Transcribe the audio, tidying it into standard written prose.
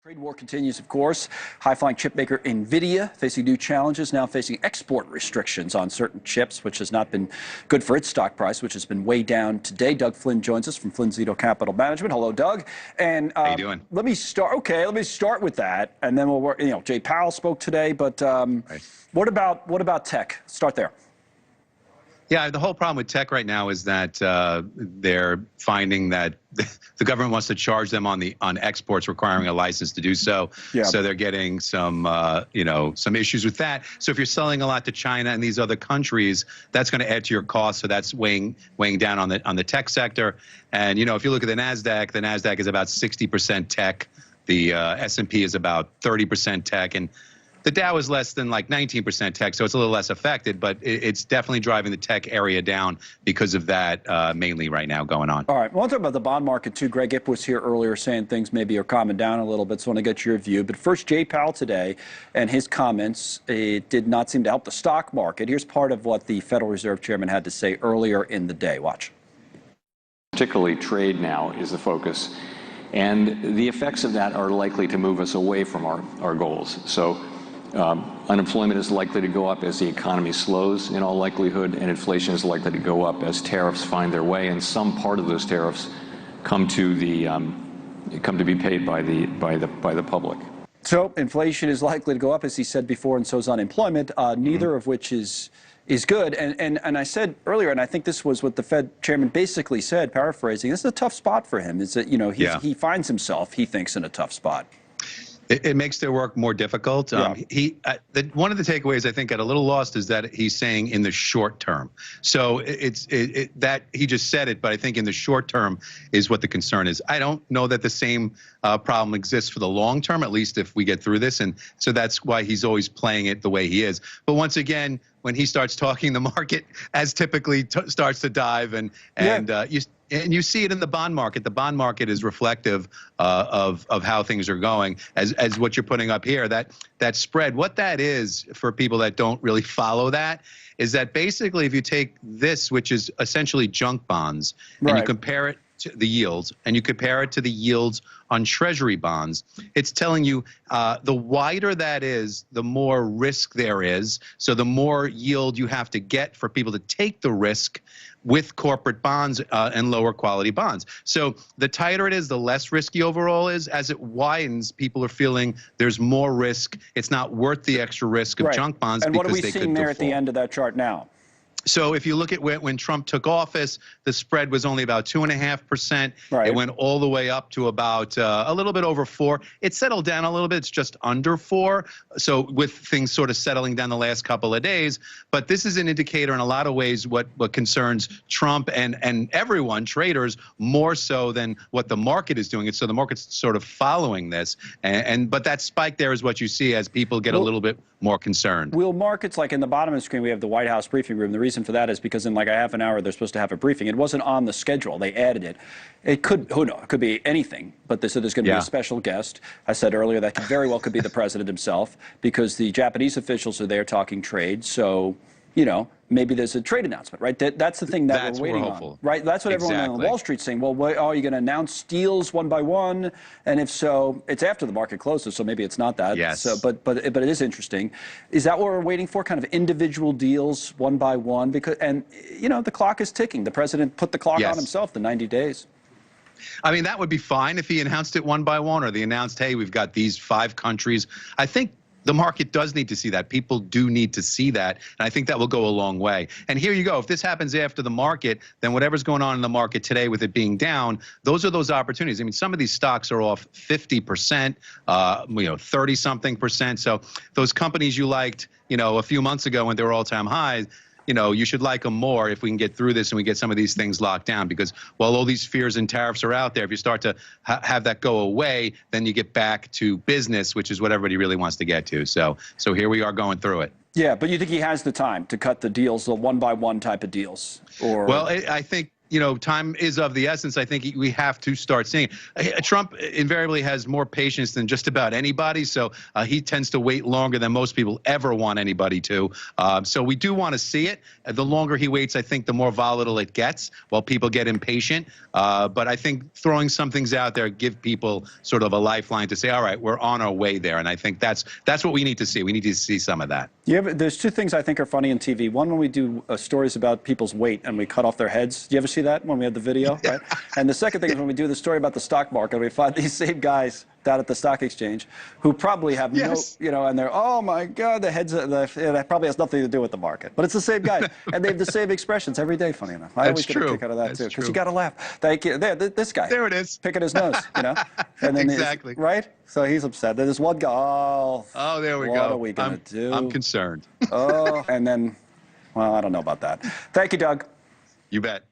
Trade war continues, of course. High-flying chip maker Nvidia facing new challenges, now facing export restrictions on certain chips, which has not been good for its stock price, which has been way down today. Doug Flynn joins us from Flynn Zito Capital Management. Hello, Doug. And how you doing? Let me start. Okay, let me start with that, and then we'll work. Jay Powell spoke today, but Right. what about tech? Start there. Yeah, the whole problem with tech right now is that they're finding that the government wants to charge them on exports, requiring a license to do so. Yeah. So they're getting some some issues with that. So if you're selling a lot to China and these other countries, that's going to add to your costs. So that's weighing down on the tech sector. And if you look at the Nasdaq is about 60% tech. The S&P is about 30% tech, and the Dow is less than like 19% tech, so it's a little less affected, but it's definitely driving the tech area down because of that mainly right now going on. All right, I want to talk about the bond market too. Greg Ip was here earlier saying things maybe are calming down a little bit, so I want to get your view. But first, Jay Powell today and his comments, it did not seem to help the stock market. Here's part of what the Federal Reserve Chairman had to say earlier in the day. Watch. Particularly trade now is the focus, and the effects of that are likely to move us away from our goals. So unemployment is likely to go up as the economy slows in all likelihood, and inflation is likely to go up as tariffs find their way, and some part of those tariffs come to be paid by the public. So inflation is likely to go up, as he said before, and so is unemployment, neither of which is good. And I said earlier, and I think this was what the Fed chairman basically said, paraphrasing, this is a tough spot for him. Is that, he finds himself, he thinks, in a tough spot. It makes their work more difficult. Yeah. One of the takeaways I think got a little lost is that he's saying in the short term. So that he just said it, but I think in the short term is what the concern is. I don't know that the same problem exists for the long term, at least if we get through this, and so that's why he's always playing it the way he is. But once again, when he starts talking, the market, as typically, starts to dive, and you see it in the bond market. The bond market is reflective of how things are going, as what you're putting up here. That spread, what that is for people that don't really follow that, is that basically if you take this, which is essentially junk bonds, and you compare it to the yields, and you compare it to the yields on Treasury bonds, it's telling you the wider that is, the more risk there is. So the more yield you have to get for people to take the risk with corporate bonds and lower quality bonds. So the tighter it is, the less risky overall is. As it widens, people are feeling there's more risk. It's not worth the extra risk of junk bonds. And what are we seeing there at the end of that chart now? So if you look at when Trump took office, the spread was only about 2.5%. Right. It went all the way up to about a little bit over 4. It settled down a little bit. It's just under 4. So with things sort of settling down the last couple of days. But this is an indicator in a lot of ways what concerns Trump and everyone, traders, more so than what the market is doing. So the market's sort of following this. But that spike there is what you see as people get a little bit more concerned. Will markets, like in the bottom of the screen, we have the White House briefing room. The reason for that is because in like a half an hour, they're supposed to have a briefing. It wasn't on the schedule. They added it. It could, who knows, it could be anything. But they said there's going to be a special guest. I said earlier that could very well could be the president himself, because the Japanese officials are there talking trade. So, maybe there's a trade announcement, right? That's the thing that we're waiting on, right? That's what everyone on Wall Street's saying. Well, are you going to announce deals one by one? And if so, it's after the market closes, so maybe it's not that. Yes. So, but it is interesting. Is that what we're waiting for? Kind of individual deals one by one? Because the clock is ticking. The president put the clock on himself, the 90 days. I mean, that would be fine if he announced it one by one, or they announced, hey, we've got these 5 countries. I think the market does need to see that. People do need to see that, and I think that will go a long way. And here you go. If this happens after the market, then whatever's going on in the market today with it being down, those are those opportunities. I mean, some of these stocks are off 50%, 30-something%. So those companies you liked, a few months ago when they were all-time highs, you should like them more if we can get through this and we get some of these things locked down. Because while all these fears and tariffs are out there, if you start to have that go away, then you get back to business, which is what everybody really wants to get to. So here we are going through it. Yeah, but you think he has the time to cut the deals, the one-by-one type of deals? Or well, I think time is of the essence. I think we have to start seeing it. Trump invariably has more patience than just about anybody, so he tends to wait longer than most people ever want anybody to. So we do want to see it. The longer he waits, I think the more volatile it gets while people get impatient. But I think throwing some things out there give people sort of a lifeline to say, all right, we're on our way there. And I think that's what we need to see. We need to see some of that. There's two things I think are funny in TV. One, when we do stories about people's weight and we cut off their heads. Do you ever see that when we had the video? Right? And the second thing is when we do the story about the stock market, we find these same guys down at the stock exchange who probably have no, and they're, oh my God, the heads, that probably has nothing to do with the market. But it's the same guy. And they have the same expressions every day, funny enough. I always get a kick out of that too. Because you got to laugh. This guy. There it is. Picking his nose, And then exactly. Right? So he's upset. Then there's one guy, oh, there we go. What are we going to do? I'm concerned. And then, well, I don't know about that. Thank you, Doug. You bet.